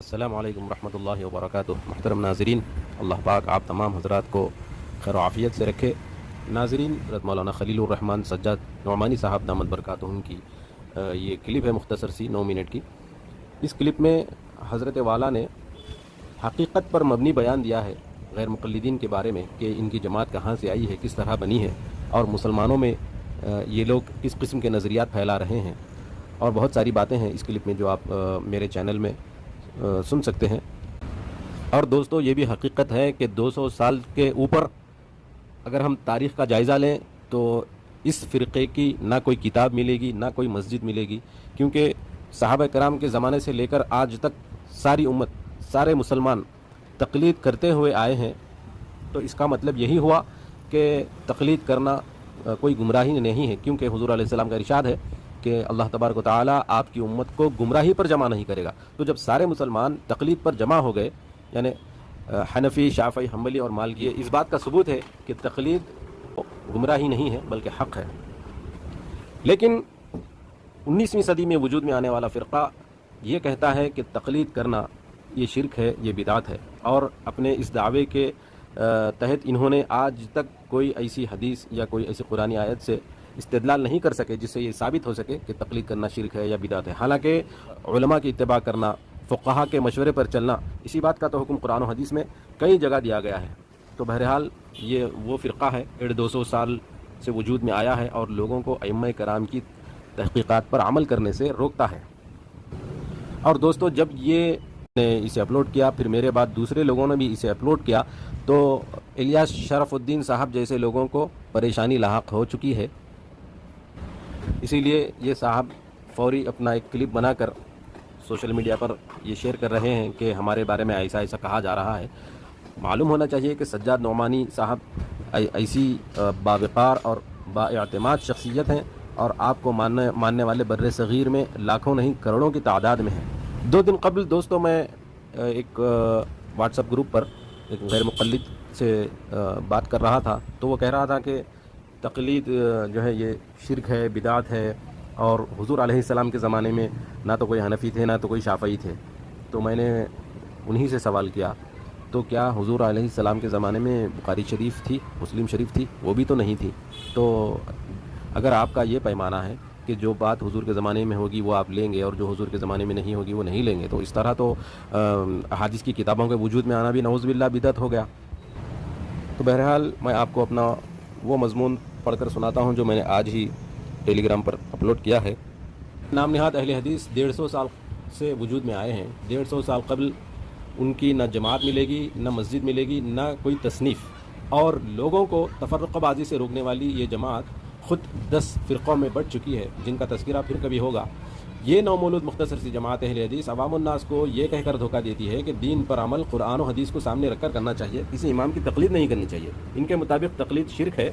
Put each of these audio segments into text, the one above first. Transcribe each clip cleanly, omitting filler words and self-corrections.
السلام علیکم ورحمۃ اللہ وبرکاتہ۔ محترم ناظرین، اللہ پاک آپ تمام حضرات کو خیر و عافیت سے رکھے۔ ناظرین، حضرت مولانا خلیل الرحمن سجاد نعمانی صاحب دامت برکاتہم کی یہ کلپ ہے مختصر سی 9 منٹ کی۔ اس کلپ میں حضرت والا نے حقیقت پر مبنی بیان دیا ہے غیر مقلدین کے بارے میں کہ ان کی جماعت کہاں سے آئی ہے، کس طرح بنی ہے، اور مسلمانوں میں یہ لوگ کس قسم کے نظریات پھیلا رہے ہیں، اور بہت ساری باتیں ہیں اس کلپ میں جو آپ میرے چینل میں سن سکتے ہیں۔ اور دوستو، یہ بھی حقیقت ہے کہ 200 سال کے اوپر اگر ہم تاریخ کا جائزہ لیں تو اس فرقے کی نہ کوئی کتاب ملے گی، نہ کوئی مسجد ملے گی، کیونکہ صحابہ کرام کے زمانے سے لے کر آج تک ساری امت، سارے مسلمان تقلید کرتے ہوئے آئے ہیں۔ تو اس کا مطلب یہی ہوا کہ تقلید کرنا کوئی گمراہی نہیں ہے، کیونکہ حضور علیہ السلام کا ارشاد ہے کہ اللہ تبارک و تعالیٰ آپ کی امت کو گمراہی پر جمع نہیں کرے گا۔ تو جب سارے مسلمان تقلید پر جمع ہو گئے، یعنی حنفی، شافعی، حنبلی اور مالکی، اس بات کا ثبوت ہے کہ تقلید گمراہی نہیں ہے بلکہ حق ہے۔ لیکن 19ویں صدی میں وجود میں آنے والا فرقہ یہ کہتا ہے کہ تقلید کرنا یہ شرک ہے، یہ بدعت ہے، اور اپنے اس دعوے کے تحت انہوں نے آج تک کوئی ایسی حدیث یا کوئی ایسی قرآنی آیت سے استدلال نہیں کر سکے جس سے یہ ثابت ہو سکے کہ تقلید کرنا شرک ہے یا بدعت ہے۔ حالانکہ علماء کی اتباع کرنا، فقہا کے مشورے پر چلنا، اسی بات کا تو حکم قرآن و حدیث میں کئی جگہ دیا گیا ہے۔ تو بہرحال یہ وہ فرقہ ہے 150 سال سے وجود میں آیا ہے اور لوگوں کو ائمہ کرام کی تحقیقات پر عمل کرنے سے روکتا ہے۔ اور دوستو، جب یہ نے اسے اپلوڈ کیا، پھر میرے بعد دوسرے لوگوں نے بھی اسے اپلوڈ کیا، تو الیاس شرف الدین صاحب جیسے لوگوں کو پریشانی لاحق ہو چکی ہے۔ اسی لیے یہ صاحب فوری اپنا ایک کلپ بنا کر سوشل میڈیا پر یہ شیئر کر رہے ہیں کہ ہمارے بارے میں ایسا ایسا کہا جا رہا ہے۔ معلوم ہونا چاہیے کہ سجاد نعمانی صاحب ایسی باوقار اور بااعتماد شخصیت ہیں، اور آپ کو ماننے والے بر صغیر میں لاکھوں نہیں کروڑوں کی تعداد میں ہیں۔ 2 دن قبل دوستو میں ایک واٹس ایپ گروپ پر ایک غیر مقلد سے بات کر رہا تھا، تو وہ کہہ رہا تھا کہ تقلید جو ہے یہ شرک ہے، بدعت ہے، اور حضور علیہ السلام کے زمانے میں نہ تو کوئی حنفی تھے نہ تو کوئی شافعی تھے۔ تو میں نے انہی سے سوال کیا، تو کیا حضور علیہ السلام کے زمانے میں بخاری شریف تھی، مسلم شریف تھی؟ وہ بھی تو نہیں تھی۔ تو اگر آپ کا یہ پیمانہ ہے کہ جو بات حضور کے زمانے میں ہوگی وہ آپ لیں گے اور جو حضور کے زمانے میں نہیں ہوگی وہ نہیں لیں گے، تو اس طرح تو احادیث کی کتابوں کے وجود میں آنا بھی نعوذ باللہ بدعت ہو گیا۔ تو بہرحال میں آپ کو اپنا وہ مضمون پڑھ کر سناتا ہوں جو میں نے آج ہی ٹیلی گرام پر اپلوڈ کیا ہے۔ نام نہاد اہل حدیث 150 سال سے وجود میں آئے ہیں۔ 150 سال قبل ان کی نہ جماعت ملے گی، نہ مسجد ملے گی، نہ کوئی تصنیف، اور لوگوں کو تفرقہ بازی سے روکنے والی یہ جماعت خود 10 فرقوں میں بٹ چکی ہے، جن کا تذکرہ پھر کبھی ہوگا۔ یہ نومولود مختصر سی جماعت اہل حدیث عوام الناس کو یہ کہہ کر دھوکہ دیتی ہے کہ دین پر عمل قرآن و حدیث کو سامنے رکھ کر کرنا چاہیے، کسی امام کی تقلید نہیں کرنی چاہیے۔ ان کے مطابق تقلید شرک ہے،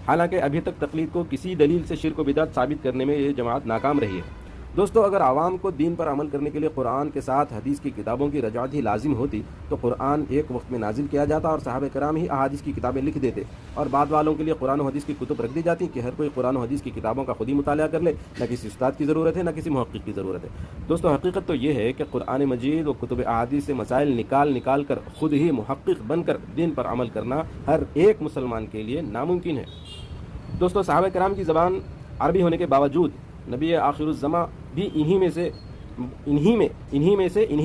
حالانکہ ابھی تک تقلید کو کسی دلیل سے شرک و بدعت ثابت کرنے میں یہ جماعت ناکام رہی ہے۔ دوستو، اگر عوام کو دین پر عمل کرنے کے لیے قرآن کے ساتھ حدیث کی کتابوں کی رجعت ہی لازم ہوتی تو قرآن ایک وقت میں نازل کیا جاتا اور صحابہ کرام ہی احادیث کی کتابیں لکھ دیتے، اور بعد والوں کے لیے قرآن و حدیث کی کتب رکھ دی جاتی کہ ہر کوئی قرآن و حدیث کی کتابوں کا خود ہی مطالعہ کر لے، نہ کسی استاد کی ضرورت ہے نہ کسی محقق کی ضرورت ہے۔ دوستو، حقیقت تو یہ ہے کہ قرآن مجید و کتب احادیث سے مسائل نکال کر خود ہی محقق بن کر دین پر عمل کرنا ہر ایک مسلمان کے لیے ناممکن ہے۔ دوستو، صحابہ کرام کی زبان عربی ہونے کے باوجود نبی آخر الزماں بھی انہی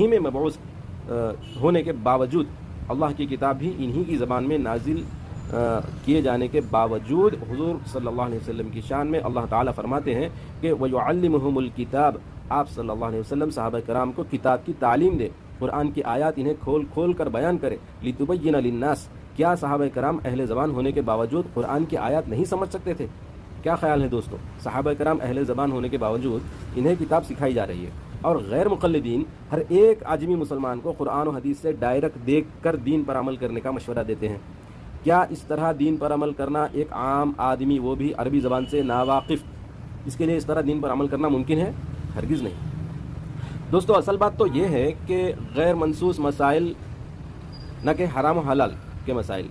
میں مبعوث ہونے کے باوجود، اللہ کی کتاب بھی انہی کی زبان میں نازل کیے جانے کے باوجود، حضور صلی اللہ علیہ وسلم کی شان میں اللہ تعالیٰ فرماتے ہیں کہ وَيُعَلِّمُهُمُ الْكِتَابَ، آپ صلی اللہ علیہ وسلم صحابہ کرام کو کتاب کی تعلیم دے، قرآن کی آیات انہیں کھول کر بیان کرے، لِتُبَيِّنَ لِلنَّاسِ۔ کیا صحابہ کرام اہل زبان ہونے کے باوجود قرآن کی آیات نہیں سمجھ سکتے تھے؟ کیا خیال ہے دوستو؟ صحابہ کرام اہل زبان ہونے کے باوجود انہیں کتاب سکھائی جا رہی ہے، اور غیر مقلدین ہر ایک عاجمی مسلمان کو قرآن و حدیث سے ڈائریکٹ دیکھ کر دین پر عمل کرنے کا مشورہ دیتے ہیں۔ کیا اس طرح دین پر عمل کرنا ایک عام آدمی، وہ بھی عربی زبان سے ناواقف، اس کے لیے اس طرح دین پر عمل کرنا ممکن ہے؟ ہرگز نہیں۔ دوستو، اصل بات تو یہ ہے کہ غیر منصوص مسائل، نہ کہ حرام و حلال کے مسائل،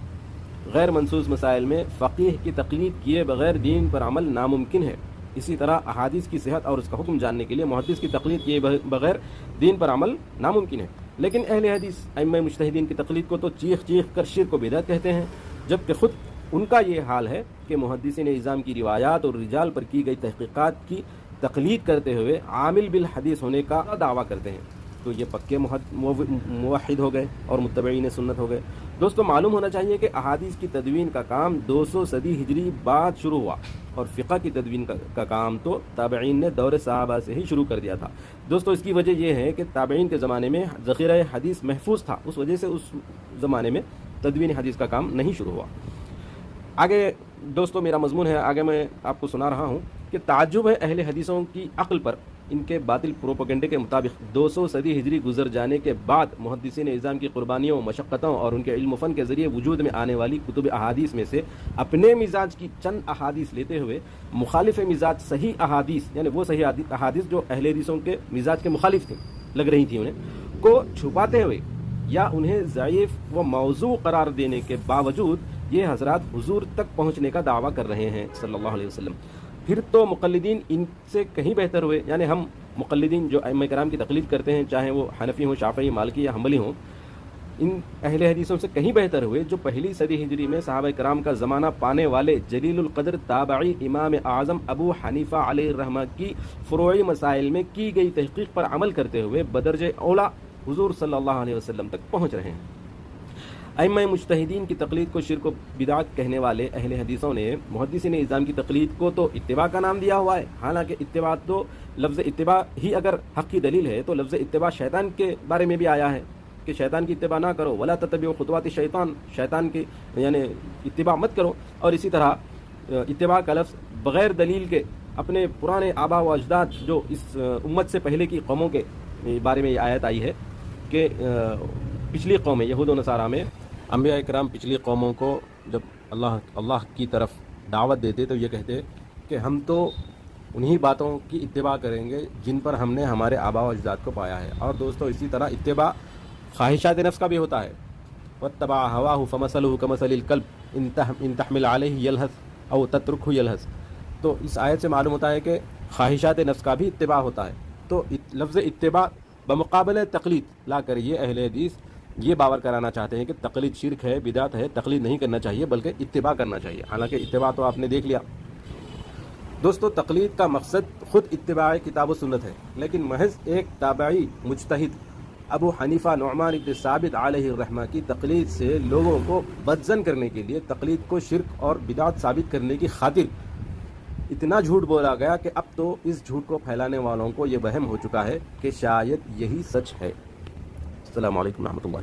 غیر منصوص مسائل میں فقیہ کی تقلید کیے بغیر دین پر عمل ناممکن ہے۔ اسی طرح احادیث کی صحت اور اس کا حکم جاننے کے لیے محدث کی تقلید کیے بغیر دین پر عمل ناممکن ہے۔ لیکن اہل حدیث ائمہ مجتہدین کی تقلید کو تو چیخ چیخ کر شرک و بدعت کہتے ہیں، جبکہ خود ان کا یہ حال ہے کہ محدثین اعظام کی روایات اور رجال پر کی گئی تحقیقات کی تقلید کرتے ہوئے عامل بالحدیث ہونے کا دعویٰ کرتے ہیں۔ تو یہ پکے موحد ہو گئے اور متبعین سنت ہو گئے۔ دوستو، معلوم ہونا چاہیے کہ احادیث کی تدوین کا کام 200 صدی ہجری بعد شروع ہوا، اور فقہ کی تدوین کا کام تو تابعین نے دور صحابہ سے ہی شروع کر دیا تھا۔ دوستو، اس کی وجہ یہ ہے کہ تابعین کے زمانے میں ذخیرہ حدیث محفوظ تھا، اس وجہ سے اس زمانے میں تدوین حدیث کا کام نہیں شروع ہوا۔ آگے دوستو میرا مضمون ہے، آگے میں آپ کو سنا رہا ہوں کہ تعجب ہے اہل حدیثوں کی عقل پر، ان کے باطل پروپیگنڈے کے مطابق 200 صدی ہجری گزر جانے کے بعد محدثین اعظام کی قربانیوں، مشقتوں اور ان کے علم و فن کے ذریعے وجود میں آنے والی کتب احادیث میں سے اپنے مزاج کی چند احادیث لیتے ہوئے مخالف مزاج صحیح احادیث، یعنی وہ صحیح احادیث جو اہل حدیثوں کے مزاج کے مخالف تھیں، لگ رہی تھیں انہیں، کو چھپاتے ہوئے یا انہیں ضعیف و موضوع قرار دینے کے باوجود یہ حضرات حضور تک پہنچنے کا دعویٰ کر رہے ہیں صلی اللہ علیہ وسلم۔ پھر تو مقلدین ان سے کہیں بہتر ہوئے، یعنی ہم مقلدین جو ائمہ کرام کی تقلید کرتے ہیں، چاہے وہ حنفی ہوں، شافعی، مالکی یا حنبلی ہوں، ان اہل حدیثوں سے کہیں بہتر ہوئے جو پہلی صدی ہجری میں صحابہ کرام کا زمانہ پانے والے جلیل القدر تابعی امام اعظم ابو حنیفہ علیہ الرحمہ کی فروعی مسائل میں کی گئی تحقیق پر عمل کرتے ہوئے بدرجہ اولا حضور صلی اللہ علیہ وسلم تک پہنچ رہے ہیں۔ ائمہ مجتہدین کی تقلید کو شرک و بدعت کہنے والے اہل حدیثوں نے محدثین اعظام کی تقلید کو تو اتباع کا نام دیا ہوا ہے، حالانکہ اتباع تو لفظ اتباع ہی اگر حق کی دلیل ہے تو لفظ اتباع شیطان کے بارے میں بھی آیا ہے کہ شیطان کی اتباع نہ کرو، ولا تتبعوا خطوات الشیطان، شیطان کی یعنی اتباع مت کرو۔ اور اسی طرح اتباع کا لفظ بغیر دلیل کے اپنے پرانے آبا و اجداد جو اس امت سے پہلے کی قوموں کے بارے میں یہ آیت آئی ہے کہ پچھلی قومیں یہود و نصارہ میں انبیاء کرام پچھلی قوموں کو جب اللہ کی طرف دعوت دیتے تو یہ کہتے کہ ہم تو انہی باتوں کی اتباع کریں گے جن پر ہم نے ہمارے آبا و اجداد کو پایا ہے۔ اور دوستو اسی طرح اتباع خواہشات نفس کا بھی ہوتا ہے، واتبع هواه فمثله كمثل الكلب ان تحمل عليه يلهث او تتركه يلهث۔ تو اس آیت سے معلوم ہوتا ہے کہ خواہشات نفس کا بھی اتباع ہوتا ہے۔ تو لفظ اتباع بمقابلہ تقلید لا کر یہ اہل حدیث یہ باور کرانا چاہتے ہیں کہ تقلید شرک ہے، بدعت ہے، تقلید نہیں کرنا چاہیے بلکہ اتباع کرنا چاہیے، حالانکہ اتباع تو آپ نے دیکھ لیا۔ دوستو، تقلید کا مقصد خود اتباع کتاب و سنت ہے، لیکن محض ایک تابعی مجتہد ابو حنیفہ نعمان بن ثابت علیہ الرحمہ کی تقلید سے لوگوں کو بدظن کرنے کے لیے تقلید کو شرک اور بدعت ثابت کرنے کی خاطر اتنا جھوٹ بولا گیا کہ اب تو اس جھوٹ کو پھیلانے والوں کو یہ وہم ہو چکا ہے کہ شاید یہی سچ ہے۔ السلام علیکم ورحمۃ اللہ۔